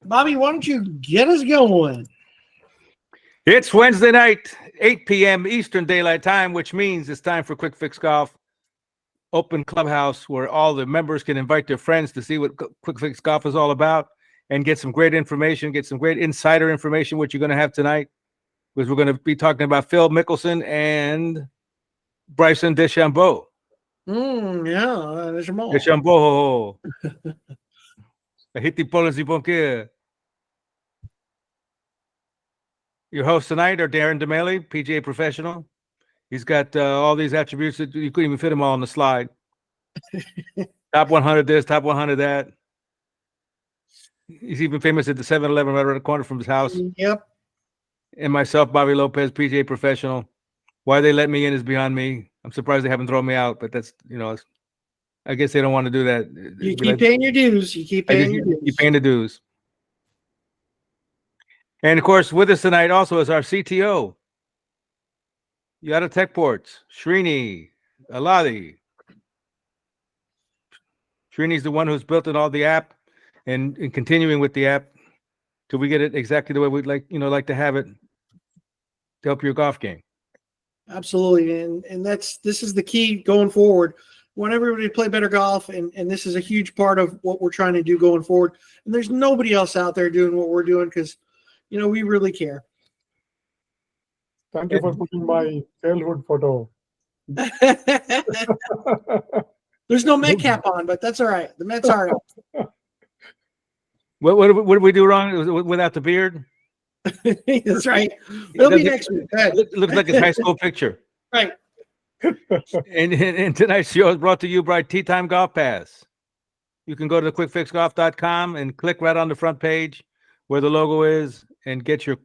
Bobby, why don't you get us going? It's Wednesday night, 8 p.m. Eastern Daylight Time, which means it's time for Quick Fix Golf Open Clubhouse, where all the members can invite their friends to see what Quick Fix Golf is all about and get some great information, get some great insider information, which you're going to have tonight, because we're going to be talking about Phil Mickelson and Bryson DeChambeau. Yeah, DeChambeau. DeChambeau. Your hosts tonight are Darren DeMaile, PGA professional. He's got all these attributes that you couldn't even fit them all on the slide. Top 100 this, top 100 that. He's even famous at the 7-Eleven right around the corner from his house. Yep. And myself, Bobby Lopez, PGA professional. Why they let me in is beyond me. I'm surprised they haven't thrown me out, but that's, I guess they don't want to do that. You keep paying your dues. You keep paying your dues. Keep paying the dues. And of course, with us tonight also is our CTO, Yada Techports, Srini Aladi. Srini's the one who's built all the app and continuing with the app till we get it exactly the way we'd like to have it to help your golf game. Absolutely. And this is the key going forward. We want everybody to play better golf, and this is a huge part of what we're trying to do going forward. And there's nobody else out there doing what we're doing because, we really care. Thank you for putting my childhood photo. There's no Met cap on, but that's all right. The Mets are. What did we do wrong without the beard? That's right. It'll be next week. Looks like his high school picture. Right. And tonight's show is brought to you by Tea Time Golf Pass. You can go to quickfixgolf.com and click right on the front page where the logo is and get your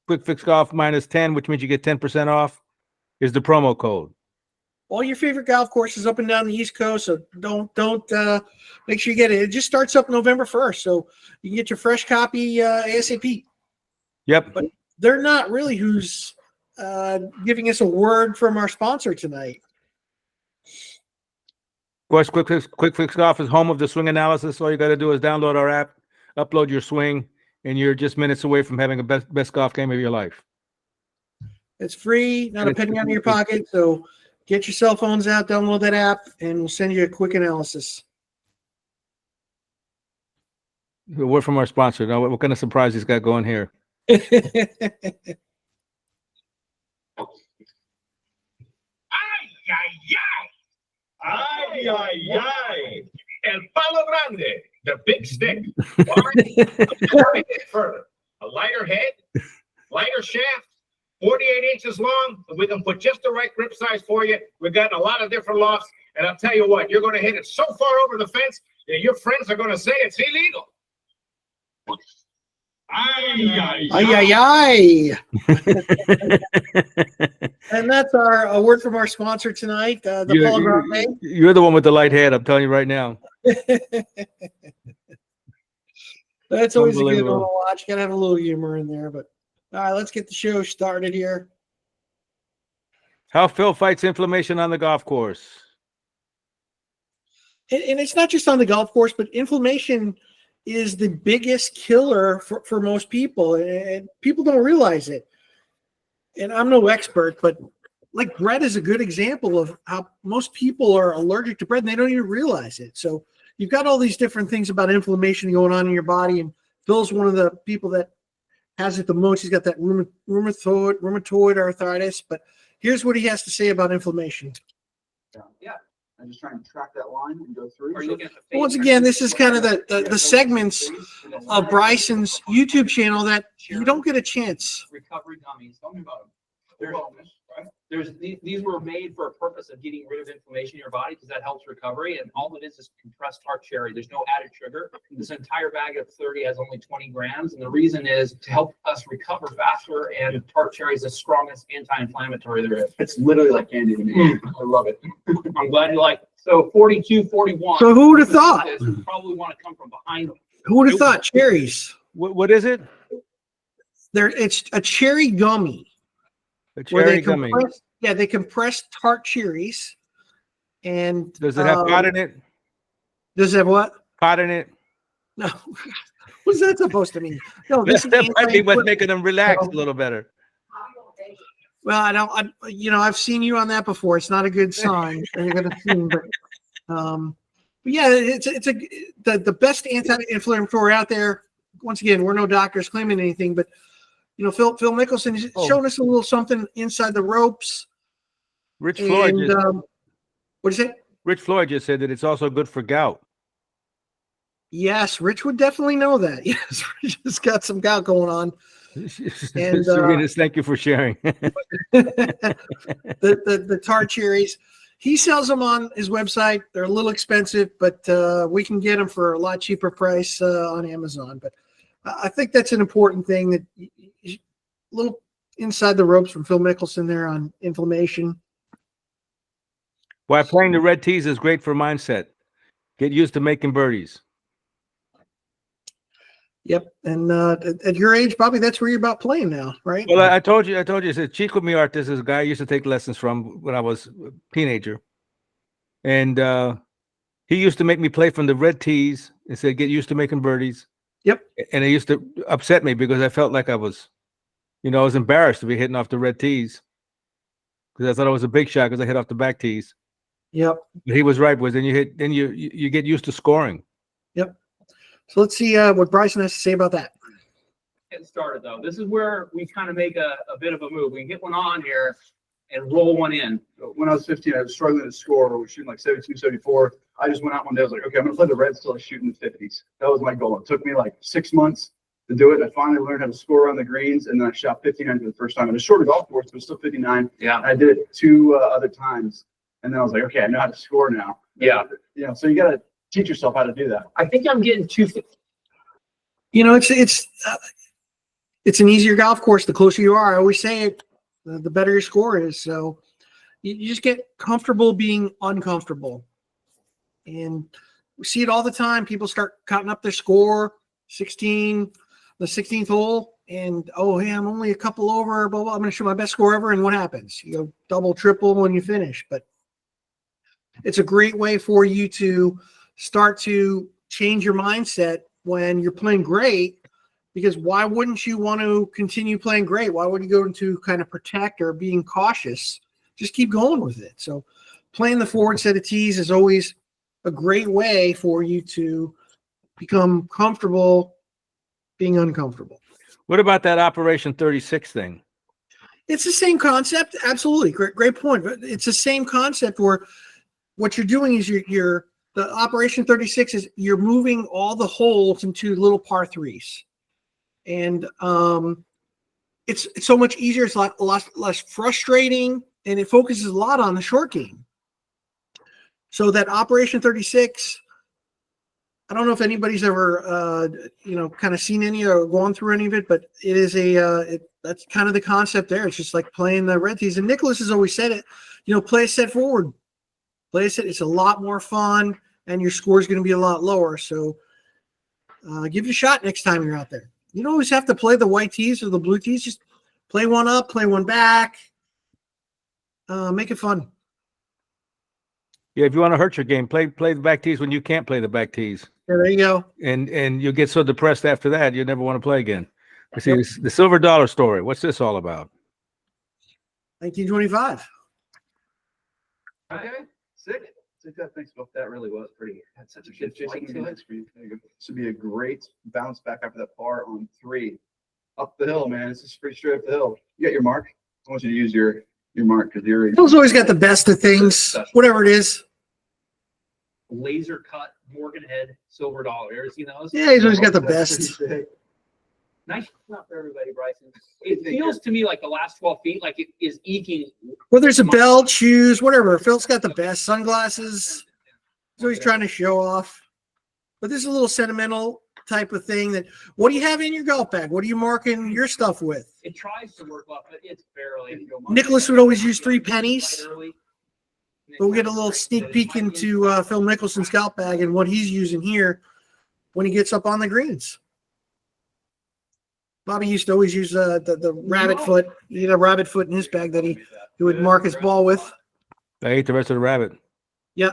Quick Fix Golf -10, which means you get 10% off, is the promo code. All your favorite golf courses up and down the East Coast, so don't make sure you get it. It just starts up November 1st, so you can get your fresh copy ASAP. Yep. But they're not really who's giving us a word from our sponsor tonight. Of course, Quick Fix Golf is home of the swing analysis. All you got to do is download our app, upload your swing, and you're just minutes away from having a best golf game of your life. It's free, not a penny out of your pocket. So get your cell phones out, download that app, and we'll send you a quick analysis. A word from our sponsor. Now, what kind of surprise he's got going here? Ay, ay, ay. El palo grande, the big stick. Further, a lighter head, lighter shaft, 48 inches long. We can put just the right grip size for you. We've got a lot of different lofts, and I'll tell you what, you're going to hit it so far over the fence that your friends are going to say it's illegal. Ay, ay, ay. And that's a word from our sponsor tonight, the Polo Grande. You're the one with the light head, I'm telling you right now. That's always a good one to watch. Got to have a little humor in there. But all right, let's get the show started here. How Phil fights inflammation on the golf course. And it's not just on the golf course, but inflammation is the biggest killer for most people, and people don't realize it. And I'm no expert, but like bread is a good example of how most people are allergic to bread and they don't even realize it. So you've got all these different things about inflammation going on in your body, and Phil's one of the people that has it the most. He's got that rheumatoid arthritis, but here's what he has to say about inflammation. Yeah. I'm just trying to track that line and go through. Once again, this is kind of the segments of Bryson's YouTube channel that you don't get a chance. Recovery gummies. Tell me about them. These were made for a purpose of getting rid of inflammation in your body because that helps recovery. And all it is compressed tart cherry. There's no added sugar. This entire bag of 30 has only 20 grams. And the reason is to help us recover faster. And tart cherry is the strongest anti-inflammatory there is. It's literally like candy to me. I love it. I'm glad you like it. So 42, 41. So who would have thought? You probably want to come from behind them. Who would have thought? Cherries. What is it? It's a cherry gummy. A cherry gummy. They compress tart cherries. And does it have pot in it? Does it have what? Pot in it? No, what's that supposed to mean? No, this is That might be what's anti-inflammatory. making them relax a little better. Well, I've seen you on that before. It's not a good sign. You're going to see, but yeah, the best anti-inflammatory out there. Once again, we're no doctors claiming anything, but Phil Mickelson has shown us a little something inside the ropes. Rich Floyd And what is it? Rich Floyd just said that it's also good for gout. Yes, Rich would definitely know that. Yes, Rich has got some gout going on. And Serenas, thank you for sharing. the tart cherries, he sells them on his website. They're a little expensive, but we can get them for a lot cheaper price on Amazon. But I think that's an important thing, that little inside the ropes from Phil Mickelson there on inflammation. Why playing the red tees is great for mindset. Get used to making birdies. Yep, and at your age, Bobby, that's where you're about playing now, right? Well, I told you, I said Chico Miartes is a guy I used to take lessons from when I was a teenager. And he used to make me play from the red tees and said, get used to making birdies. Yep. And it used to upset me because I felt like I was embarrassed to be hitting off the red tees because I thought I was a big shot because I hit off the back tees. Yep. But he was right, because then you get used to scoring. Yep. So let's see what Bryson has to say about that. Get started though. This is where we kind of make a bit of a move. We can get one on here and roll one in. When I was 15, I was struggling to score. I was shooting like 72, 74. I just went out one day. I was like, okay, I'm going to play the Reds till I shoot in the 50s. That was my goal. It took me like 6 months to do it. I finally learned how to score on the greens, and then I shot 59 for the first time. It was a shorter golf course, but it was still 59. Yeah. I did it 2 other times, and then I was like, okay, I know how to score now. Yeah. So you got to teach yourself how to do that. I think I'm getting 250. It's an easier golf course the closer you are. I always say it, the better your score is. So you just get comfortable being uncomfortable. And we see it all the time. People start cutting up their score, the 16th hole, and hey, I'm only a couple over, blah, blah. I'm going to shoot my best score ever. And what happens? You go double, triple when you finish. But it's a great way for you to start to change your mindset when you're playing great, because why wouldn't you want to continue playing great? Why would you go into kind of protect or being cautious? Just keep going with it. So playing the forward set of tees is always a great way for you to become comfortable being uncomfortable. What about that Operation 36 thing? It's the same concept. Absolutely. Great point. But it's the same concept where what you're doing is the Operation 36 is you're moving all the holes into little par threes. And it's so much easier. It's a lot less frustrating, and it focuses a lot on the short game. So that Operation 36, I don't know if anybody's ever, kind of seen any or gone through any of it, but it is that's kind of the concept there. It's just like playing the red tees. And Nicholas has always said it, play a set forward. Play a set. It's a lot more fun, and your score is going to be a lot lower. So give it a shot next time you're out there. You don't always have to play the white tees or the blue tees. Just play one up, play one back. Make it fun. Yeah, if you want to hurt your game, play the back tees when you can't play the back tees. Yeah, there you go. And you'll get so depressed after that, you'll never want to play again. See, the silver dollar story. What's this all about? 1925. Okay, sick. Thanks, Phil. That really was pretty. Had such a good flight to it. This would be a great bounce back after that par on 3. Up the hill, man. It's just pretty straight up the hill. You got your mark. I want you to use your mark because you're. Phil's always got the best of things, whatever it is. Laser cut Morgan head silver dollar. You ever seen those? Yeah, he's always got the best. Nice shot for everybody, Bryson. It feels to me like the last 12 feet, like it is eking. Whether it's a belt, shoes, whatever. Phil's got the best. Sunglasses. He's always trying to show off. But this is a little sentimental type of thing. What do you have in your golf bag? What are you marking your stuff with? It tries to work off, but it's barely. Nicholas would always use 3 pennies. We'll get a little sneak peek into Phil Mickelson's golf bag and what he's using here when he gets up on the greens. Bobby used to always use the rabbit foot. He had a rabbit foot in his bag that he would mark his ball with. I ate the rest of the rabbit. Yeah.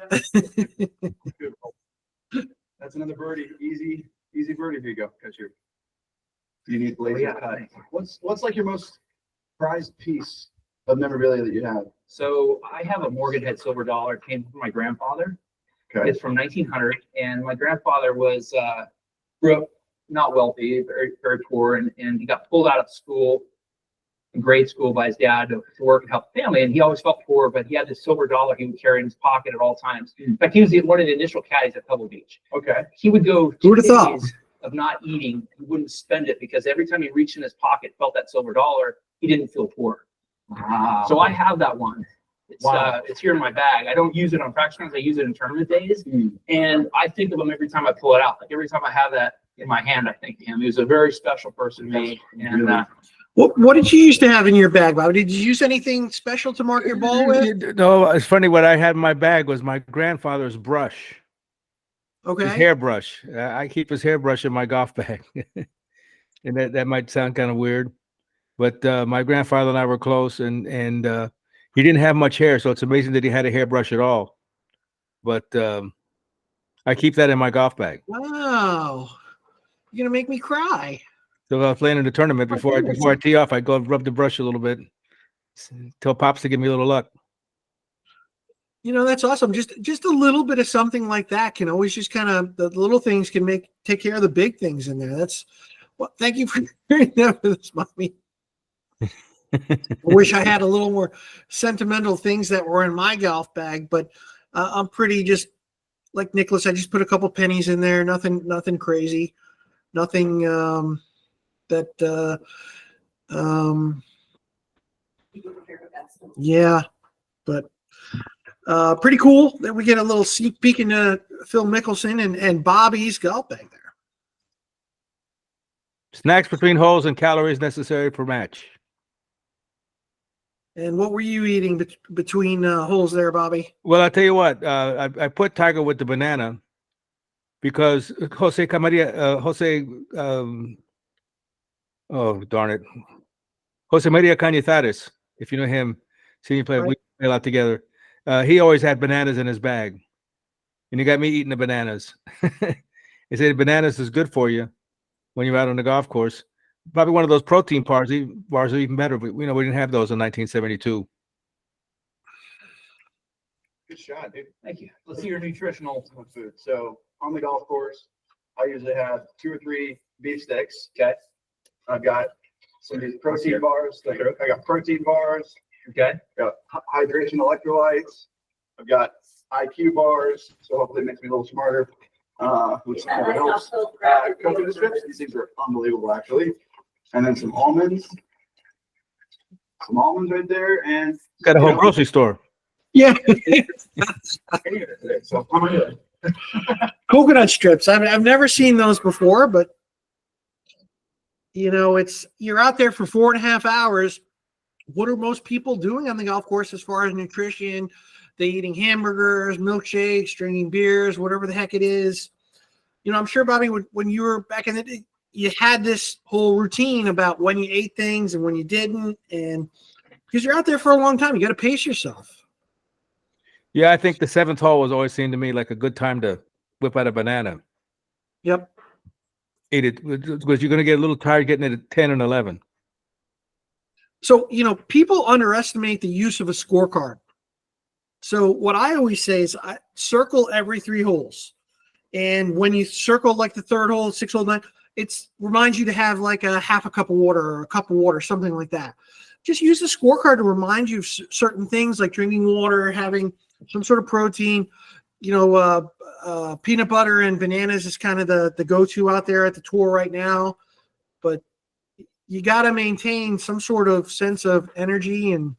That's another birdie. Easy Easy birdie. Here you go. Catch your unique laser cut. What's like your most prized piece of memorabilia that you have? So I have a Morganhead silver dollar. It came from my grandfather. Okay. It's from 1900, and my grandfather was grew up not wealthy, very very poor, and he got pulled out of school, grade school, by his dad to work and help the family. And he always felt poor, but he had this silver dollar he would carry in his pocket at all times. In fact, he was one of the initial caddies at Pebble Beach. Okay. He would go Who would've thought? days of not eating. He wouldn't spend it because every time he reached in his pocket, felt that silver dollar, he didn't feel poor. Wow. So I have that one. It's Wow. it's here in my bag. I don't use it on practice rounds. I use it in tournament days, Mm. and I think of him every time I pull it out. Like every time I have that in my hand, I think of him. He was a very special person to me. And Really? What did you used to have in your bag, Bob? Did you use anything special to mark your ball with? No, it's funny. What I had in my bag was my grandfather's brush, his Okay. hairbrush. I keep his hairbrush in my golf bag, and that might sound kind of weird, but my grandfather and I were close, and he didn't have much hair, so it's amazing that he had a hairbrush at all. But I keep that in my golf bag. Wow. You're gonna make me cry. So if I was playing in the tournament before I tee off, I go rub the brush a little bit, tell Pops to give me a little luck. You know, that's awesome. Just a little bit of something like that can always just kind of, the little things can take care of the big things in there. That's well, thank you for hearing that with us, Mommy. I wish I had a little more sentimental things that were in my golf bag, but I'm pretty just like Nicholas. I just put a couple pennies in there. Nothing crazy. Nothing yeah, but pretty cool that we get a little sneak peek into Phil Mickelson and Bobby's golf bag there. Snacks between holes and calories necessary per match. And what were you eating between holes there, Bobby? Well, I'll tell you what, I put Tiger with the banana because Jose, oh, darn it. Jose Maria Cañizares, if you know him, see him play, Right. we play a lot together. He always had bananas in his bag, and he got me eating the bananas. He said bananas is good for you when you're out on the golf course. Probably one of those protein bars are even better, but we didn't have those in 1972. Good shot, dude. thank you. Let's see your nutritional. Food. So on the golf course, I usually have 2 or 3 beef sticks. Okay. I've got some of these protein bars. I got protein bars. Okay. I got hydration electrolytes. I've got IQ bars. So hopefully it makes me a little smarter. Which never helps. Coconut strips. These things are unbelievable, actually. And then some almonds. Some almonds right there. And Got a whole grocery store. Yeah, so I'm good. coconut strips. I've never seen those before, but you know, you're out there for 4.5 hours. What are most people doing on the golf course as far as nutrition? They eating hamburgers, milkshakes, drinking beers, whatever the heck it is. You know, I'm sure, Bobby, when you were back in the day, you had this whole routine about when you ate things and when you didn't, and because you're out there for a long time, you got to pace yourself. Yeah, I think the 7th hole was always seemed to me like a good time to whip out a banana. Yep. Eat it because you're going to get a little tired getting it at 10 and 11. So, you know, people underestimate the use of a scorecard. So what I always say is I circle every 3 holes. And when you circle like the 3rd hole, 6th hole, 9, it reminds you to have like a half a cup of water or a cup of water, something like that. Just use the scorecard to remind you of certain things like drinking water, having some sort of protein. You know, peanut butter and bananas is kind of the go-to out there at the tour right now. But you got to maintain some sort of sense of energy, and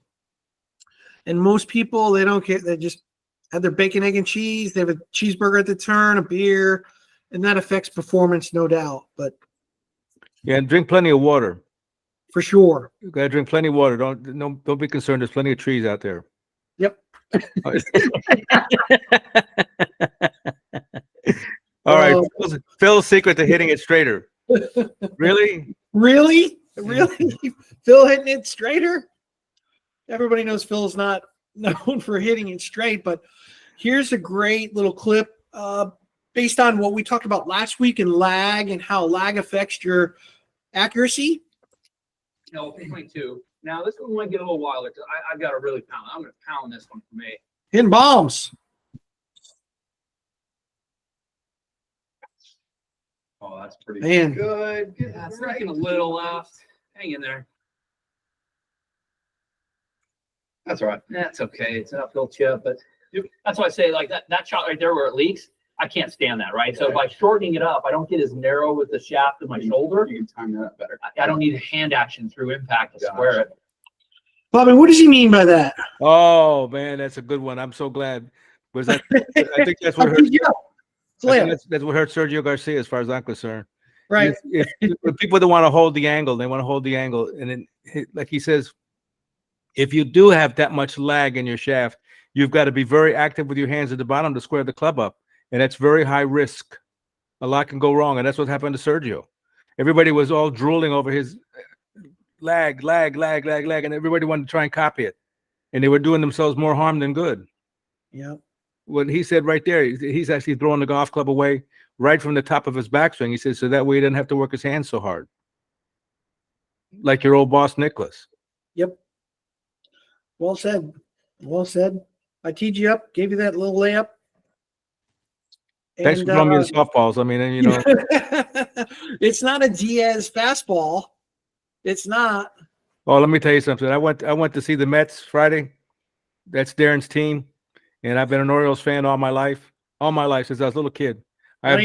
most people, they don't care. They just have their bacon, egg, and cheese. They have a cheeseburger at the turn, a beer, and that affects performance, no doubt. But Yeah, and drink plenty of water. for sure. You got to drink plenty of water. Don't be concerned. There's plenty of trees out there. Yep. All right. Oh. Phil's secret to hitting it straighter. Really? Really? Phil hitting it straighter? Everybody knows Phil's not known for hitting it straight, but here's a great little clip. based on what we talked about last week and lag and how lag affects your accuracy. No, 22. Now this one might get a little wilder because I've got to really pound. I'm going to pound this one for me. Hitting bombs. Oh, that's pretty Man. good. Yeah, it's taking a little left. Hang in there. That's all right. That's okay. It's an uphill chip, but that's why I say like that shot right there where it leaks. I can't stand that, right? So by shortening it up, I don't get as narrow with the shaft of my shoulder. You can time that better. I don't need a hand action through impact to square it. Bobby, what does he mean by that? Oh man, that's a good one. I'm so glad. Was that? I think that's what hurt. That's what hurt Sergio Garcia, as far as I'm concerned. Right. If people don't want to hold the angle, they want to hold the angle, and then, like he says, if you do have that much lag in your shaft, you've got to be very active with your hands at the bottom to square the club up, and that's very high risk. A lot can go wrong, and that's what happened to Sergio. Everybody was all drooling over his lag, and everybody wanted to try and copy it, and they were doing themselves more harm than good. Yeah. What he said right there, he's actually throwing the golf club away right from the top of his backswing. He said, so that way he didn't have to work his hands so hard. Like your old boss, Nicholas. Yep. Well said. Well said. I teed you up, gave you that little layup. Thanks for throwing me the softballs. I mean, and, you know. It's not a Diaz fastball. It's not. Oh, let me tell you something. I went to see the Mets Friday. That's Darren's team. And I've been an Orioles fan all my life since I was a little kid. I've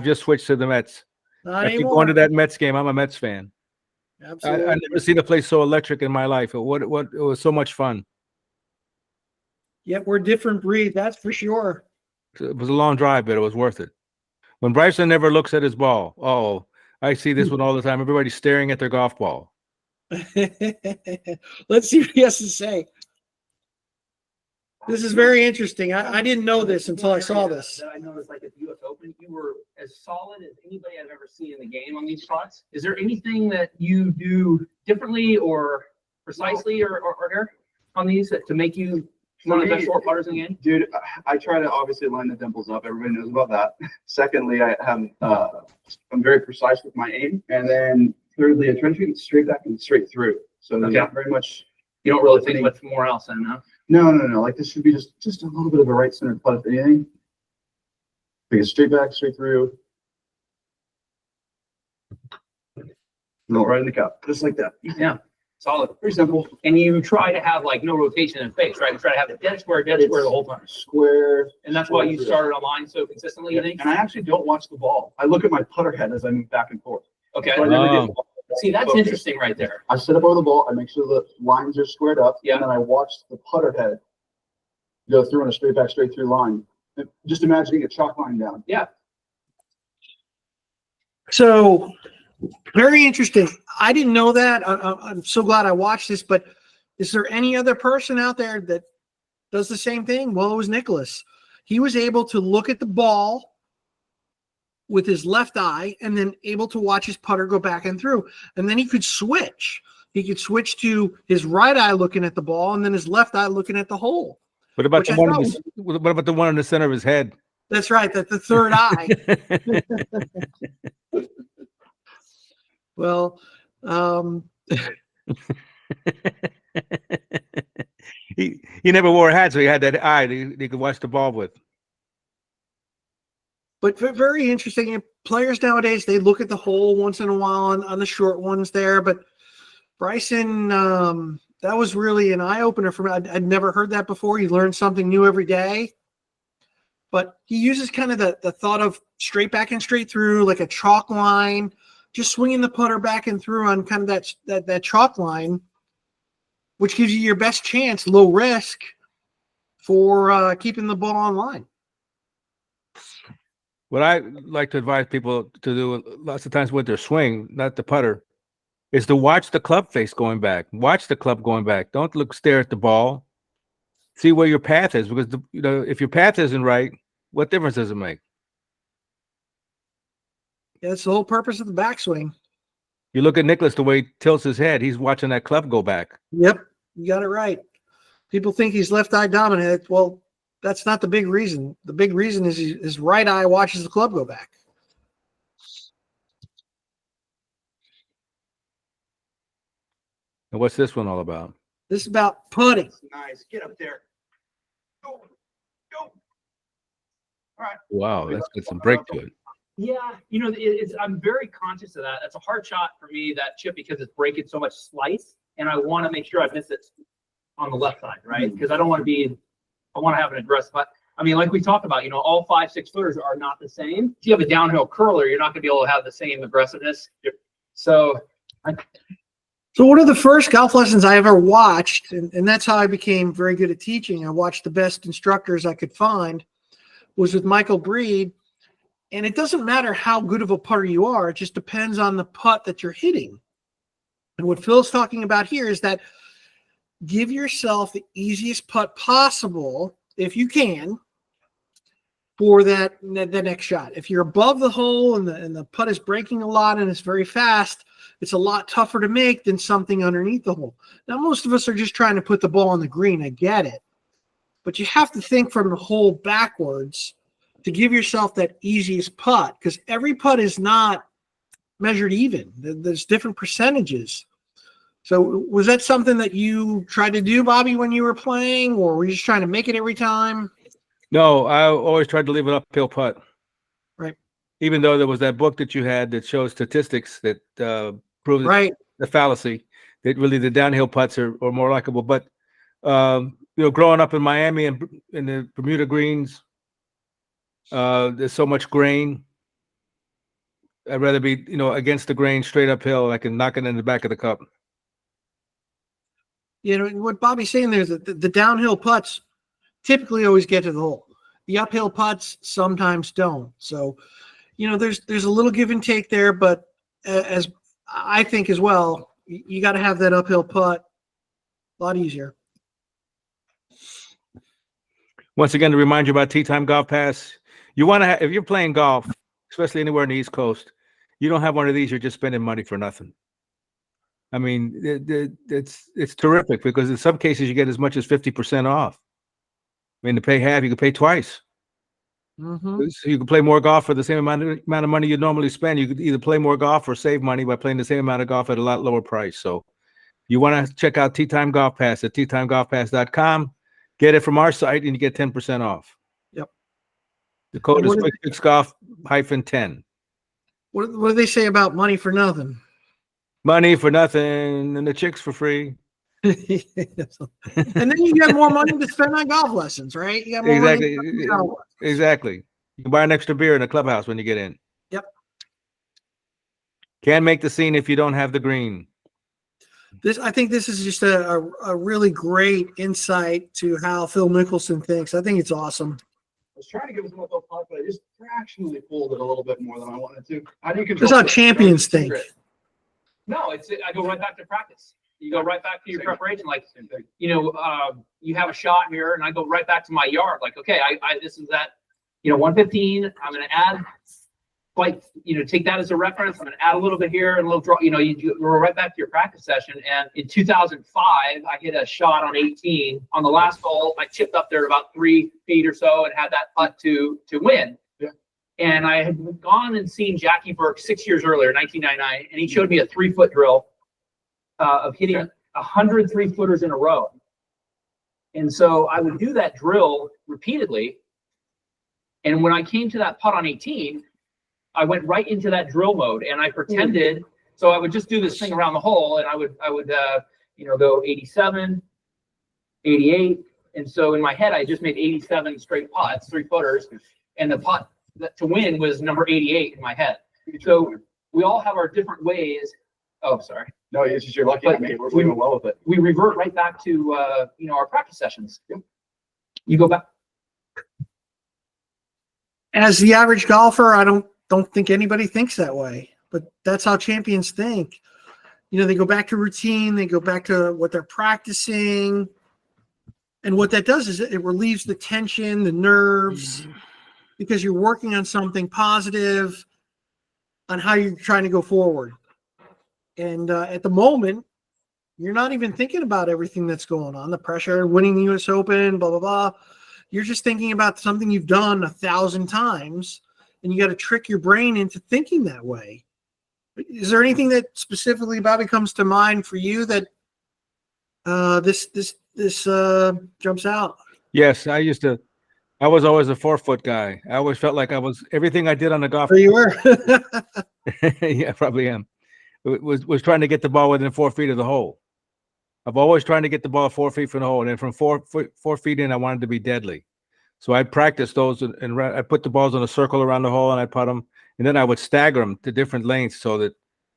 just switched to the Mets. Not After anymore. going to that Mets game, I'm a Mets fan. Absolutely. I've never seen a place so electric in my life. It was so much fun. Yep, we're a different breed, that's for sure. It was a long drive, but it was worth it. When Bryson never looks at his ball, oh, I see this one all the time. Everybody's staring at their golf ball. Let's see what he has to say. This is very interesting. I didn't know this until I saw this. That I noticed, like at the U.S. Open, you were as solid as anybody I've ever seen in the game on these shots. Is there anything that you do differently or precisely or here on these to make you one of the best short putters in the game? Dude, I try to obviously line the dimples up. Everybody knows about that. Secondly, I'm very precise with my aim. And then thirdly, I try to shoot straight back and straight through. So there's not very much. You don't really think much more else than that. No. Like this should be just a little bit of a right center putt, if anything. Take it straight back, straight through. Roll right in the cup, just like that. Yeah, solid. Pretty simple. And you try to have like no rotation in face, right? You try to have it dead square the whole time. Square. And that's why you started on line so consistently, you think? And I actually don't watch the ball. I look at my putter head as I move back and forth. Okay. So I never get See, that's interesting right there. I sit up over the ball. I make sure the lines are squared up. Yeah. And then I watch the putter head go through on a straight back, straight through line. And just imagining a chalk line down. Yeah. So very interesting. I didn't know that. I'm so glad I watched this, but is there any other person out there that does the same thing? Well, it was Nicholas. He was able to look at the ball with his left eye and then able to watch his putter go back and through. And then he could switch. He could switch to his right eye looking at the ball and then his left eye looking at the hole. What about what about the one in the center of his head? That's right. That's the third eye. Well, he never wore a hat, so he had that eye that he could watch the ball with. But very interesting. And players nowadays, they look at the hole once in a while on the short ones there. But Bryson, that was really an eye-opener for me. I'd never heard that before. You learn something new every day. But he uses kind of the thought of straight back and straight through, like a chalk line, just swinging the putter back and through on kind of that chalk line, which gives you your best chance, low risk, for keeping the ball on line. What I like to advise people to do lots of times with their swing, not the putter, is to watch the club face going back. Watch the club going back. Don't stare at the ball. See where your path is, because if your path isn't right, what difference does it make? Yeah, that's the whole purpose of the backswing. You look at Nicholas, the way he tilts his head, he's watching that club go back. Yep, you got it right. People think he's left eye dominant. Well, that's not the big reason. The big reason is his right eye watches the club go back. And what's this one all about? This is about putting. Nice. Get up there. Go. Go. Wow, that's got some break to it. Yeah, I'm very conscious of that. That's a hard shot for me, that chip, because it's breaking so much slice, and I want to make sure I miss it on the left side, right? Because I want to have an aggressive putt. I mean, like we talked about, all 5-6 footers are not the same. If you have a downhill curler, you're not going to be able to have the same aggressiveness. So one of the first golf lessons I ever watched, and that's how I became very good at teaching. I watched the best instructors I could find, was with Michael Breed. And it doesn't matter how good of a putter you are. It just depends on the putt that you're hitting. And what Phil's talking about here is that give yourself the easiest putt possible, if you can, for the next shot. If you're above the hole and the putt is breaking a lot and it's very fast, it's a lot tougher to make than something underneath the hole. Now, most of us are just trying to put the ball on the green. I get it. But you have to think from the hole backwards to give yourself that easiest putt, because every putt is not measured even. There's different percentages. So was that something that you tried to do, Bobby, when you were playing, or were you just trying to make it every time? No, I always tried to leave an uphill putt. Right. Even though there was that book that you had that shows statistics that prove Right. the fallacy, that really the downhill putts are more likable. But growing up in Miami and in the Bermuda greens, there's so much grain. I'd rather be, against the grain, straight uphill. I can knock it in the back of the cup. What Bobby's saying there is that the downhill putts typically always get to the hole. The uphill putts sometimes don't. So, there's a little give and take there, but as I think as well, you got to have that uphill putt a lot easier. Once again, to remind you about Tee Time Golf Pass, you want to have, if you're playing golf, especially anywhere on the East Coast, you don't have one of these, you're just spending money for nothing. I mean, it's terrific, because in some cases you get as much as 50% off. I mean, to pay half, you can pay twice. Mm-hmm. So you can play more golf for the same amount of money you normally spend. You could either play more golf or save money by playing the same amount of golf at a lot lower price. So you want to check out Tee Time Golf Pass at teatimegolfpass.com. Get it from our site and you get 10% off. Yep. The code is QuickFixGolf-10. What do they say about money for nothing? Money for nothing and the chicks for free. And then you got more money to spend on golf lessons, right? You got more Exactly. money. Exactly. You can buy an extra beer in the clubhouse when you get in. Yep. Can't make the scene if you don't have the green. I think this is just a really great insight to how Phil Mickelson thinks. I think it's awesome. I was trying to give us a little putt, but I just fractionally pulled it a little bit more than I wanted to. How do you control That's how the champions think. secret? no, I go right back to practice. You go right back to your Same. preparation. Like, Same thing. you have a shot here, and I go right back to my yard. Like, okay, this is that, 115. I'm going to add, take that as a reference. I'm going to add a little bit here and a little draw. You go right back to your practice session. And in 2005, I hit a shot on 18 on the last hole. I chipped up there about 3 feet or so and had that putt to win. Yeah. And I had gone and seen Jackie Burke 6 years earlier, 1999, and he showed me a 3-foot drill of hitting 100 3-footers in a row. And so I would do that drill repeatedly. And when I came to that putt on 18, I went right into that drill mode and I pretended. So I would just do this thing around the hole, and I would go 87, 88. And so in my head, I just made 87 straight putts, 3-footers. And the putt to win was number 88 in my head. So we all have our different ways. Oh, sorry. No, it's just you're lucky. But We're doing well with it. We revert right back to our practice sessions. You go back. As the average golfer, I don't think anybody thinks that way, but that's how champions think. They go back to routine, they go back to what they're practicing. And what that does is it relieves the tension, the nerves, because you're working on something positive on how you're trying to go forward. And at the moment, you're not even thinking about everything that's going on, the pressure, winning the U.S. Open, blah, blah, blah. You're just thinking about something you've done 1,000 times, and you got to trick your brain into thinking that way. Is there anything that specifically, Bobby, comes to mind for you that this jumps out? Yes, I was always a 4-foot guy. I always felt like I was everything I did on the golf. Or you were? Yeah, probably am. Was trying to get the ball within 4 feet of the hole. I've always trying to get the ball 4 feet from the hole, and then from 4 feet in, I wanted to be deadly. So I practiced those, and I put the balls in a circle around the hole, and I put them, and then I would stagger them to different lengths so that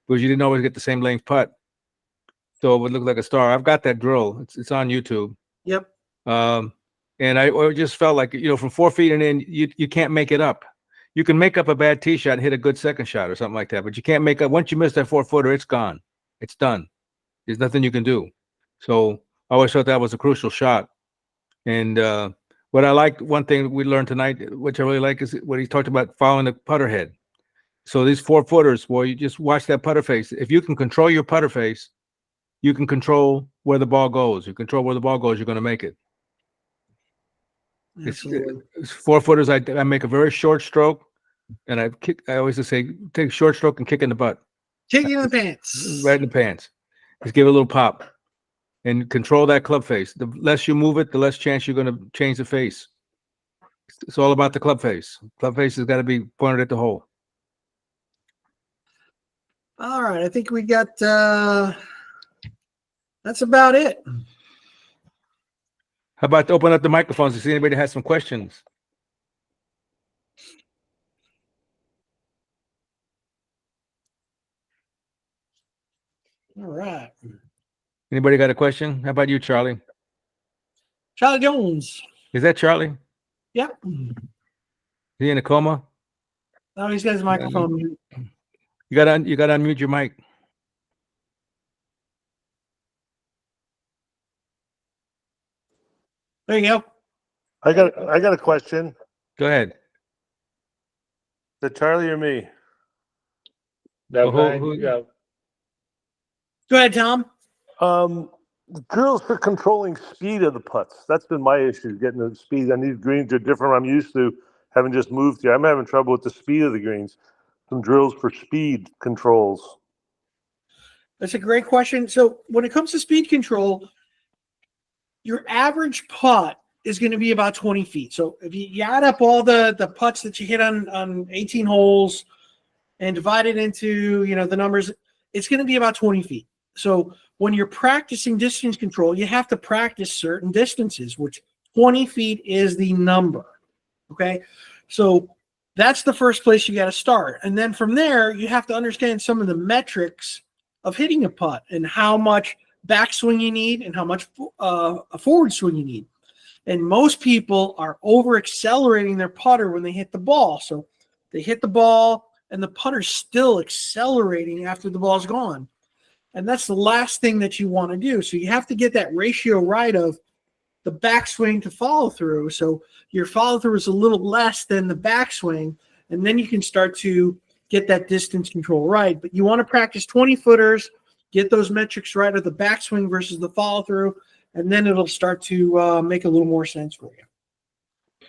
because you didn't always get the same length putt, so it would look like a star. I've got that drill. It's on YouTube. Yep. And I just felt like from 4 feet and in, you can't make it up. You can make up a bad tee shot and hit a good second shot or something like that, but you can't make up once you miss that 4-footer. It's gone. It's done. There's nothing you can do. So I always thought that was a crucial shot. And what I like, one thing we learned tonight, which I really like, is what he talked about following the putter head. So these 4-footers, well, you just watch that putter face. If you can control your putter face, you can control where the ball goes. You control where the ball goes, you're going to make it. It's 4-footers. I make a very short stroke, and I always just say, take a short stroke and kick in the butt. Kick in the pants. Right in the pants. Just give it a little pop. And control that club face. The less you move it, the less chance you're going to change the face. It's all about the club face. Club face has got to be pointed at the hole. All right, I think we got. That's about it. How about to open up the microphones to see anybody that has some questions? All right, Anybody got a question? How about you, Charlie? Charlie Jones. Is that Charlie? Yep. Is he in a coma? Oh, he's got his microphone. You got to unmute your mic. There you go. I got a question. Go ahead. Is it Charlie or me? No, Well, who- yeah. Go ahead, Tom. Drills for controlling speed of the putts. That's been my issue, getting the speed. And these greens are different from I'm used to, having just moved here. I'm having trouble with the speed of the greens. Some drills for speed controls. That's a great question. So when it comes to speed control, your average putt is going to be about 20 feet. So if you add up all the putts that you hit on 18 holes and divide it into, the numbers, it's going to be about 20 feet. So when you're practicing distance control, you have to practice certain distances, which 20 feet is the number. Okay. So that's the first place you got to start. And then from there, you have to understand some of the metrics of hitting a putt and how much backswing you need and how much a forward swing you need. And most people are over accelerating their putter when they hit the ball. So they hit the ball and the putter's still accelerating after the ball's gone. And that's the last thing that you want to do. So you have to get that ratio right of the backswing to follow through. So your follow through is a little less than the backswing. And then you can start to get that distance control right. But you want to practice 20 footers, get those metrics right of the backswing versus the follow through. And then it'll start to make a little more sense for you.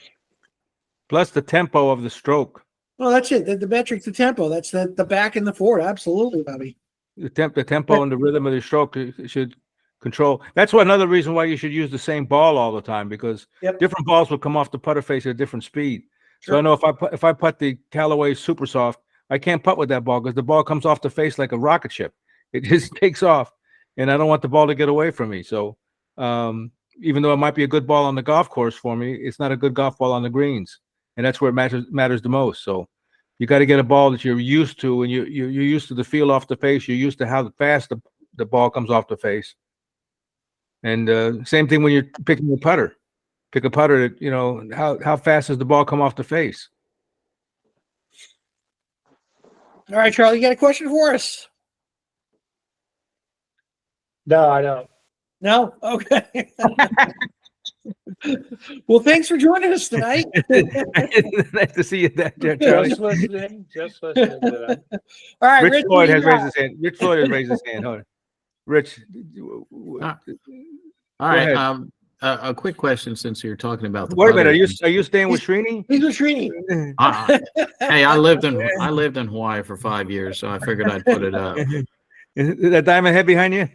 Plus the tempo of the stroke. Well, that's it. The metric, the tempo. That's the back and the forward. Absolutely, Bobby. The tempo and the rhythm of the stroke should control. That's another reason why you should use the same ball all the time, because different balls will come off the putter face at a different speed. Sure. So I know if I putt the Callaway Super Soft, I can't putt with that ball because the ball comes off the face like a rocket ship. It just takes off, and I don't want the ball to get away from me. So even though it might be a good ball on the golf course for me, it's not a good golf ball on the greens, and that's where it matters the most. So you got to get a ball that you're used to, and you're used to the feel off the face. You're used to how fast the ball comes off the face. And same thing when you're picking a putter. Pick a putter that, how fast does the ball come off the face? All right, Charlie, you got a question for us? No, I don't. No? Okay. Well, thanks for joining us tonight. Nice to see you there, Charlie. Just listening to that. All right, Rich Floyd has raised his hand. Rich Floyd has raised his hand. Hold on. Rich. All right. a quick question since you're talking about the Wait a minute. putters. Are you staying with Srini? He's with Srini. Hey, I lived in Hawaii for 5 years, so I figured I'd put it up. Is that diamond head behind you?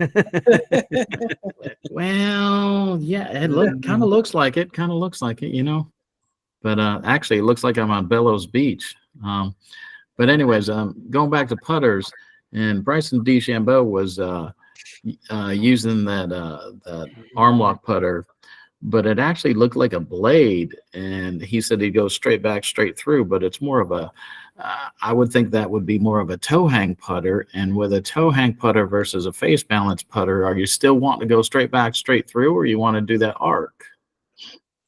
Well, yeah, it kind of looks like it. Kind of looks like it, you know. But actually, it looks like I'm on Bellows Beach. But anyways, going back to putters, and Bryson DeChambeau was using that arm lock putter, but it actually looked like a blade, and he said he'd go straight back, straight through, but it's more of a I would think that would be more of a toe hang putter. And with a toe hang putter versus a face balance putter, are you still wanting to go straight back, straight through, or you want to do that arc?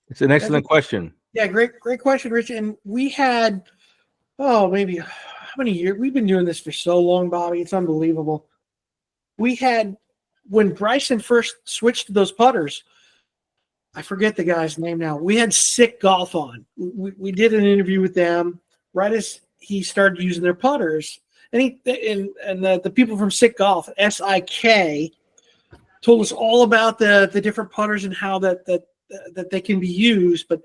It's an excellent question. Yeah, great question, Rich. And we had, maybe how many years? We've been doing this for so long, Bobby. It's unbelievable. We had, when Bryson first switched to those putters, I forget the guy's name now. We had Sick Golf on. We did an interview with them right as he started using their putters. And the people from Sick Golf, SIK, told us all about the different putters and how that they can be used. But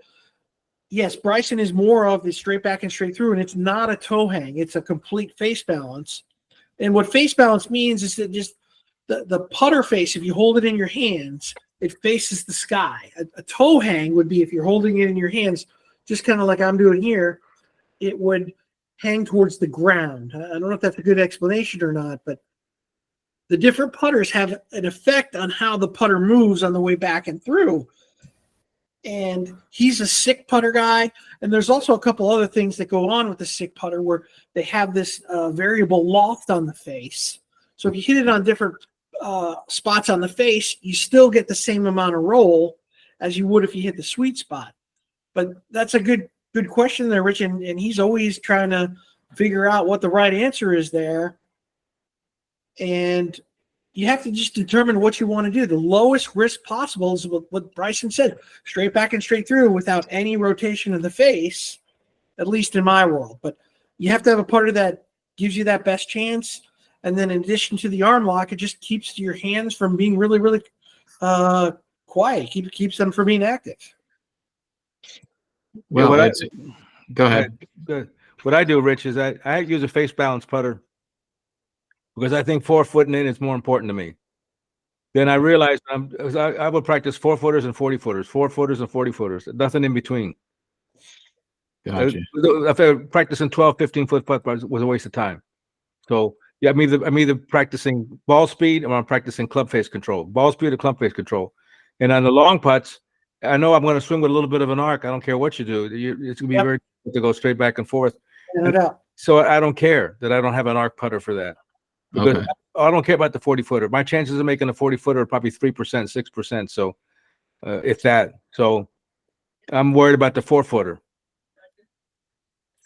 yes, Bryson is more of the straight back and straight through, and it's not a toe hang. It's a complete face balance. And what face balance means is that just the putter face, if you hold it in your hands, it faces the sky. A toe hang would be if you're holding it in your hands, just kind of like I'm doing here, it would hang towards the ground. I don't know if that's a good explanation or not, but the different putters have an effect on how the putter moves on the way back and through. And he's a Sick putter guy. And there's also a couple other things that go on with the Sick putter where they have this variable loft on the face. So if you hit it on different spots on the face, you still get the same amount of roll as you would if you hit the sweet spot. But that's a good question there, Rich. And he's always trying to figure out what the right answer is there. And you have to just determine what you want to do. The lowest risk possible is what Bryson said, straight back and straight through without any rotation of the face, at least in my world. But you have to have a putter that gives you that best chance. And then in addition to the arm lock, it just keeps your hands from being really, really quiet. Keeps them from being active. Well, go ahead. Good. What I do, Rich, is I use a face balance putter because I think 4-footing in is more important to me. Then I realized I would practice 4-footers and 40-footers, 4-footers and 40-footers, nothing in between. Gotcha. If I practicing 12, 15-foot putt was a waste of time. So yeah, I'm either practicing ball speed or I'm practicing club face control, ball speed or club face control. And on the long putts, I know I'm going to swing with a little bit of an arc. I don't care what you do. It's going to be very difficult to go straight back and forth. So I don't care that I don't have an arc putter for that. Because Okay. I don't care about the 40-footer. My chances of making a 40-footer are probably 3%, 6%. So if that. So I'm worried about the 4-footer.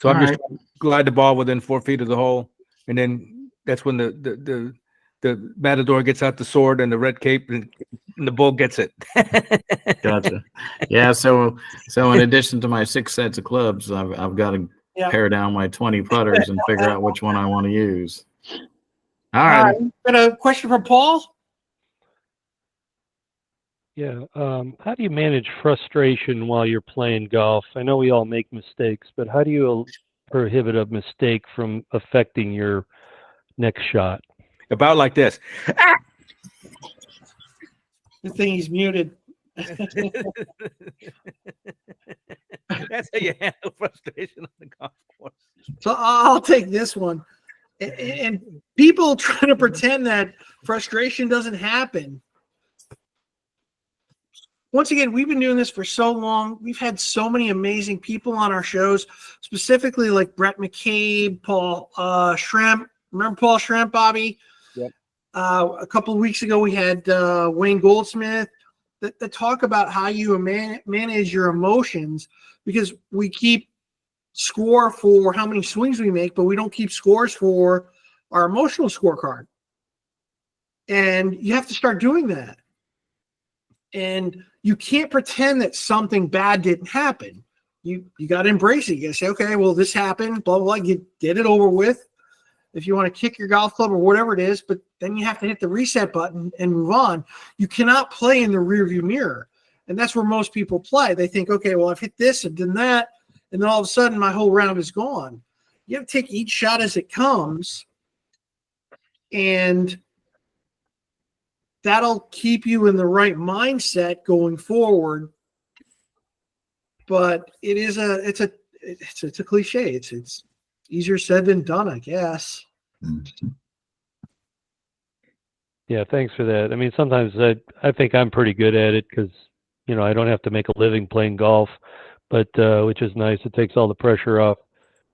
So I'm just trying to glide the ball within 4 feet of the hole. And then that's when the matador gets out the sword and the red cape and the bull gets it. Gotcha. Yeah. So in addition to my 6 sets of clubs, I've got to pare down my 20 putters and figure out which one I want to use. All right. Got a question from Paul. Yeah. How do you manage frustration while you're playing golf? I know we all make mistakes, but how do you prohibit a mistake from affecting your next shot? About like this. Good thing he's muted. That's how you handle frustration on the golf course. So I'll take this one. And people trying to pretend that frustration doesn't happen. Once again, we've been doing this for so long. We've had so many amazing people on our shows, specifically like Brett McCabe, Paul Shrimp. Remember Paul Shrimp, Bobby? Yep. A couple of weeks ago, we had Wayne Goldsmith that talk about how you manage your emotions, because we keep score for how many swings we make, but we don't keep scores for our emotional scorecard. And you have to start doing that. And you can't pretend that something bad didn't happen. You got to embrace it. You got to say, okay, well, this happened, blah, blah, blah. You get it over with. If you want to kick your golf club or whatever it is, but then you have to hit the reset button and move on. You cannot play in the rearview mirror. And that's where most people play. They think, okay, well, I've hit this and done that, and then all of a sudden my whole round is gone. You have to take each shot as it comes, and that'll keep you in the right mindset going forward. But it's a cliche. It's easier said than done, I guess. Yeah, thanks for that. I mean, sometimes I think I'm pretty good at it because, you know, I don't have to make a living playing golf, but which is nice. It takes all the pressure off.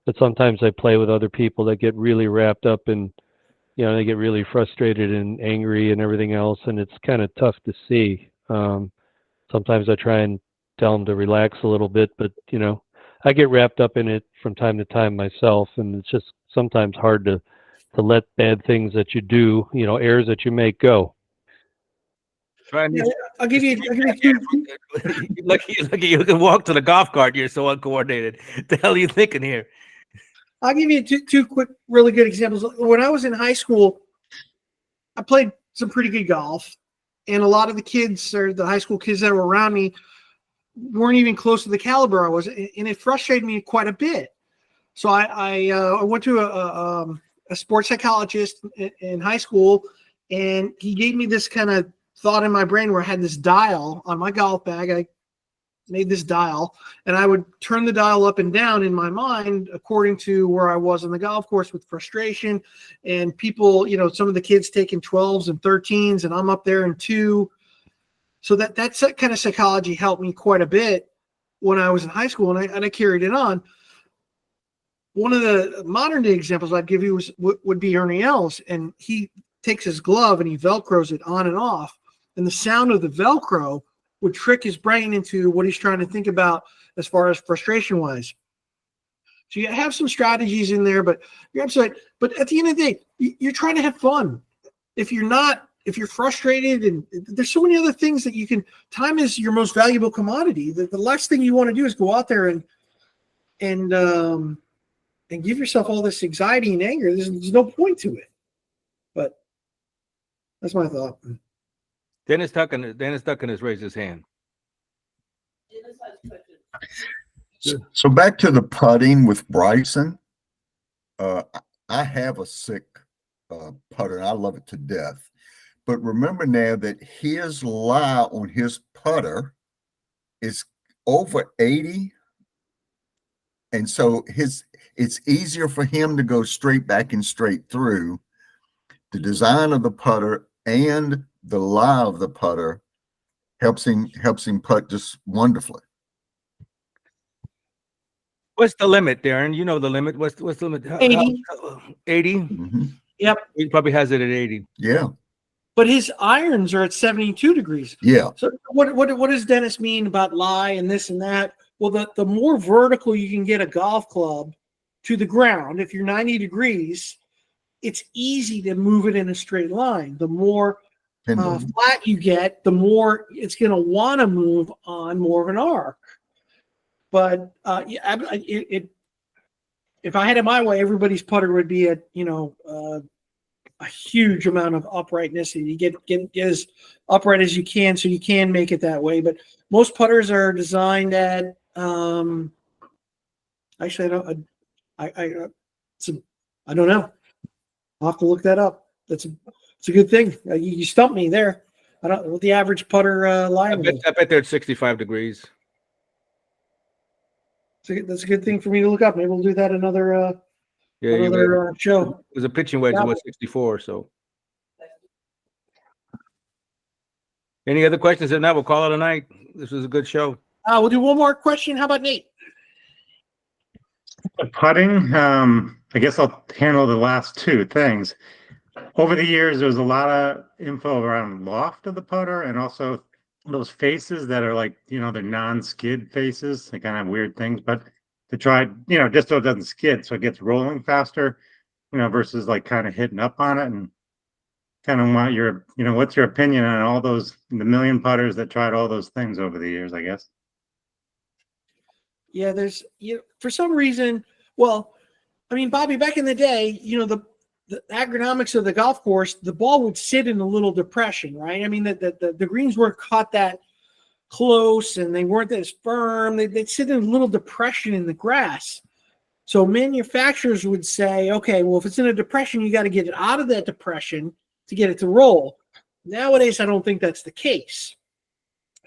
But sometimes I play with other people that get really wrapped up and, you know, they get really frustrated and angry and everything else, and it's kind of tough to see. Sometimes I try and tell them to relax a little bit, but, you know, I get wrapped up in it from time to time myself, and it's just sometimes hard to let bad things that you do, you know, errors that you make go. Yeah, I'll give you two. Lucky you can walk to the golf cart. You're so uncoordinated. The hell are you thinking here? I'll give you two quick, really good examples. When I was in high school, I played some pretty good golf, and a lot of the kids, or the high school kids that were around me, weren't even close to the caliber I was, and it frustrated me quite a bit. So I went to a sports psychologist in high school, and he gave me this kind of thought in my brain where I had this dial on my golf bag. I made this dial, and I would turn the dial up and down in my mind according to where I was on the golf course with frustration, and people, you know, some of the kids taking 12s and 13s, and I'm up there in 2. So that kind of psychology helped me quite a bit when I was in high school, and I carried it on. One of the modern day examples I'd give you would be Ernie Els, and he takes his glove and he Velcros it on and off, and the sound of the Velcro would trick his brain into what he's trying to think about as far as frustration wise. So you have some strategies in there, but you're absolutely. But at the end of the day, you're trying to have fun. If you're frustrated, and there's so many other things that you can. Time is your most valuable commodity. The last thing you want to do is go out there and give yourself all this anxiety and anger. There's no point to it. But that's my thought. Dennis Duncan has raised his hand. So back to the putting with Bryson. I have a sick putter, and I love it to death. But remember now that his lie on his putter is over 80. And so it's easier for him to go straight back and straight through. The design of the putter and the lie of the putter helps him putt just wonderfully. What's the limit, Darren? You know the limit. What's the limit? 80. 80? Mm-hmm. Yep. He probably has it at 80. Yeah. But his irons are at 72 degrees. Yeah. So what does Dennis mean about lie and this and that? Well, the more vertical you can get a golf club to the ground, if you're 90 degrees, it's easy to move it in a straight line. The more flat you get, the more it's going to want to move on more of an arc. But if I had it my way, everybody's putter would be at, a huge amount of uprightness, and you get as upright as you can, so you can make it that way. But most putters are designed at actually I don't know. I'll have to look that up. It's a good thing. You stumped me there. I don't know what the average putter line is. I bet they're at 65 degrees. That's a good thing for me to look up. Maybe we'll do that another show. There's a pitching wedge that was 64. So, any other questions? If not, we'll call it a night. This was a good show. We'll do one more question. How about Nate? Putting, I guess I'll handle the last two things. Over the years, there was a lot of info around loft of the putter, and also those faces that are like, they're non-skid faces. They kind of have weird things, but to try, just so it doesn't skid, so it gets rolling faster, versus like kind of hitting up on it. And kind of want your, what's your opinion on all those, the million putters that tried all those things over the years, I guess? Yeah, there's, for some reason, well, I mean, Bobby, back in the day, the agronomics of the golf course, the ball would sit in a little depression, right? I mean, the greens weren't caught that close and they weren't as firm. They'd sit in a little depression in the grass. So manufacturers would say, okay, well, if it's in a depression, you got to get it out of that depression to get it to roll. Nowadays, I don't think that's the case.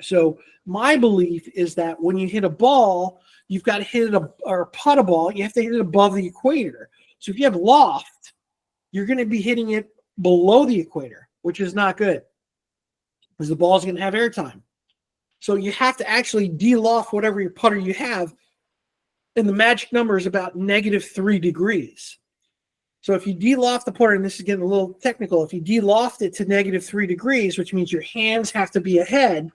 So my belief is that when you hit a ball, you've got to hit it or putt a ball, you have to hit it above the equator. So if you have loft, you're going to be hitting it below the equator, which is not good because the ball's going to have airtime. So you have to actually de-loft whatever your putter you have. And the magic number is about -3 degrees. So if you de-loft the putter, and this is getting a little technical, if you de-loft it to -3 degrees, which means your hands have to be ahead,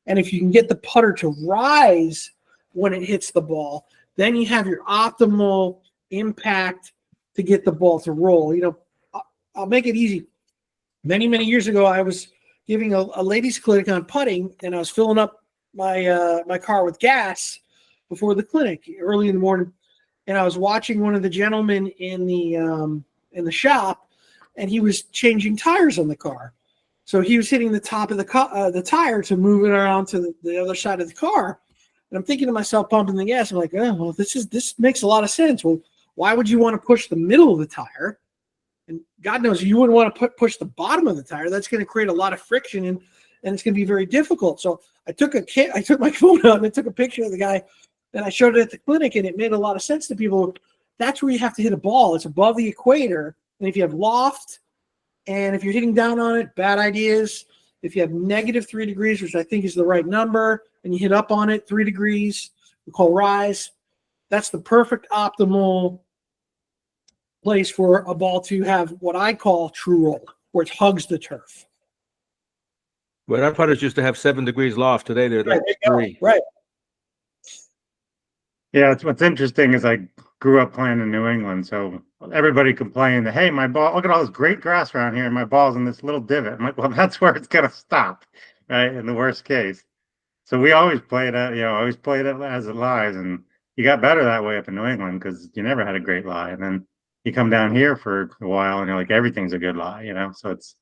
and if you can get the putter to rise when it hits the ball, then you have your optimal impact to get the ball to roll. You know, I'll make it easy. Many, many years ago, I was giving a ladies' clinic on putting, and I was filling up my car with gas before the clinic early in the morning, and I was watching one of the gentlemen in the shop, and he was changing tires on the car. So he was hitting the top of the tire to move it around to the other side of the car. And I'm thinking to myself, pumping the gas. I'm like, oh, well, this makes a lot of sense. Well, why would you want to push the middle of the tire? And God knows you wouldn't want to push the bottom of the tire. That's going to create a lot of friction, and it's going to be very difficult. So I took my phone out and I took a picture of the guy, and I showed it at the clinic, and it made a lot of sense to people. That's where you have to hit a ball. It's above the equator. And if you have loft, and if you're hitting down on it, bad ideas. If you have -3 degrees, which I think is the right number, and you hit up on it 3 degrees, we call rise. That's the perfect optimal place for a ball to have what I call true roll, where it hugs the turf. Well, our putters used to have 7 degrees loft. Today they're like 3. Right. Yeah, what's interesting is I grew up playing in New England, so everybody complained that, hey, my ball, look at all this great grass around here, and my ball's in this little divot. I'm like, well, that's where it's gonna stop, right? In the worst case. So we always played it, always played it as it lies, and you got better that way up in New England because you never had a great lie. And then you come down here for a while, and you're like, everything's a good lie, So it's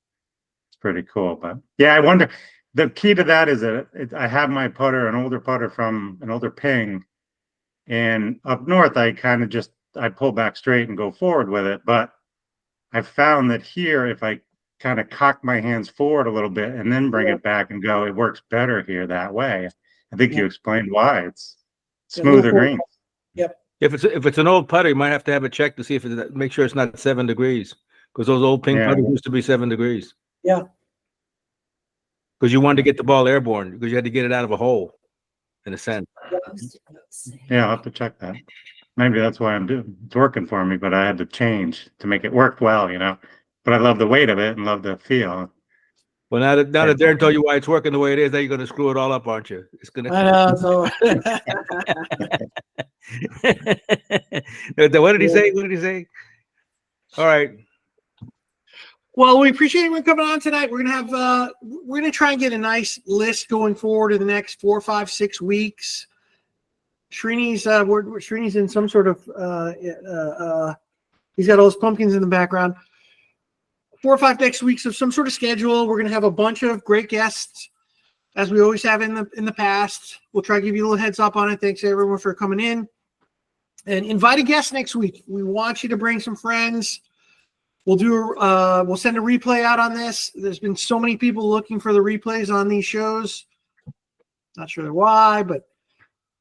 pretty cool. But yeah, I wonder. The key to that is that I have my putter, an older putter from an older ping. And up north, I kind of I pull back straight and go forward with it. But I found that here, if I kind of cock my hands forward a little bit and then bring it back and go, it works better here that way. I think you explained why. It's smoother greens. Yep. If it's an old putter, you might have to have it checked to see if make sure it's not 7 degrees, because those old ping putters used to be 7 degrees. Yeah. Because you wanted to get the ball airborne, because you had to get it out of a hole, in a sense. Yeah, I'll have to check that. Maybe that's why it's working for me, but I had to change to make it work well, But I love the weight of it and love the feel. Well, now that Darren told you why it's working the way it is, now you're going to screw it all up, aren't you? It's going to. I know. So. What did he say? What did he say? All right. Well, we appreciate everyone coming on tonight. We're gonna try and get a nice list going forward in the next 4, 5, 6 weeks. Srini's in some sort of he's got all his pumpkins in the background. 4 or 5 next weeks of some sort of schedule. We're gonna have a bunch of great guests, as we always have in the past. We'll try to give you a little heads up on it. Thanks everyone for coming in. And invite a guest next week. We want you to bring some friends. We'll send a replay out on this. There's been so many people looking for the replays on these shows. Not sure why, but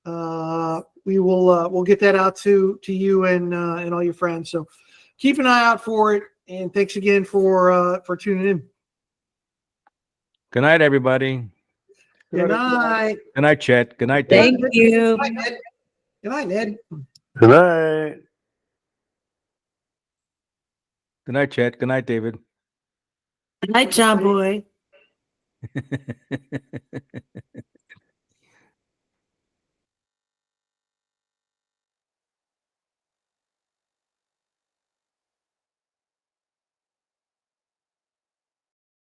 we'll get that out to you and all your friends. So keep an eye out for it. And thanks again for tuning in. Good night, everybody. Good night. Good night, Chet. Good night, Dave. Thank you. Good night, Ned. Good night. Good night, Chet. Good night, David. Good night, John Boy.